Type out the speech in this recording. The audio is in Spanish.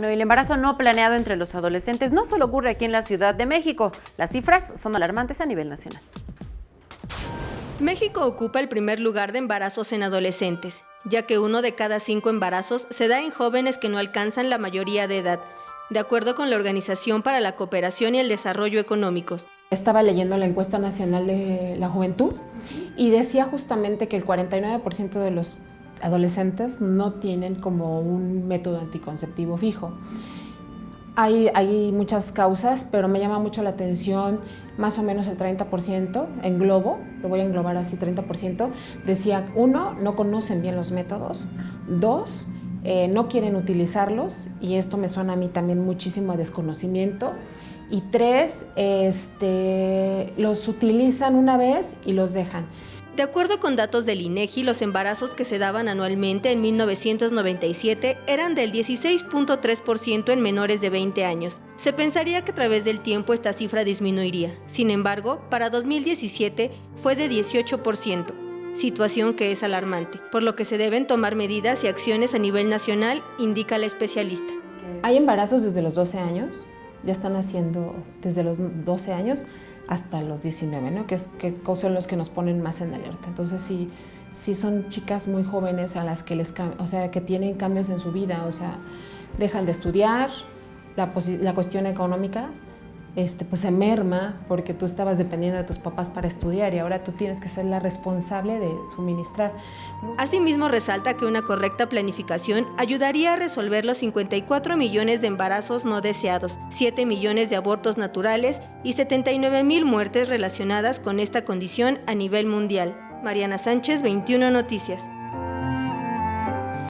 Bueno, el embarazo no planeado entre los adolescentes no solo ocurre aquí en la Ciudad de México. Las cifras son alarmantes a nivel nacional. México ocupa el primer lugar de embarazos en adolescentes, ya que 1 de cada 5 embarazos se da en jóvenes que no alcanzan la mayoría de edad, de acuerdo con la Organización para la Cooperación y el Desarrollo Económicos. Estaba leyendo la encuesta nacional de la juventud y decía justamente que el 49% de los adolescentes no tienen como un método anticonceptivo fijo. Hay muchas causas, pero me llama mucho la atención más o menos el 30%, englobo, lo voy a englobar así, 30%, decía, 1, no conocen bien los métodos, 2, no quieren utilizarlos, y esto me suena a mí también muchísimo a desconocimiento, y 3, los utilizan una vez y los dejan. De acuerdo con datos del INEGI, los embarazos que se daban anualmente en 1997 eran del 16.3% en menores de 20 años. Se pensaría que a través del tiempo esta cifra disminuiría. Sin embargo, para 2017 fue de 18%, situación que es alarmante, por lo que se deben tomar medidas y acciones a nivel nacional, indica la especialista. Hay embarazos desde los 12 años, ya están haciendo desde los 12 años, hasta los 19, ¿no? que son los que nos ponen más en alerta. Entonces sí son chicas muy jóvenes a las que que tienen cambios en su vida, dejan de estudiar, la cuestión económica pues se merma porque tú estabas dependiendo de tus papás para estudiar y ahora tú tienes que ser la responsable de suministrar. Asimismo, resalta que una correcta planificación ayudaría a resolver los 54 millones de embarazos no deseados, 7 millones de abortos naturales y 79,000 muertes relacionadas con esta condición a nivel mundial. Mariana Sánchez, 21 Noticias.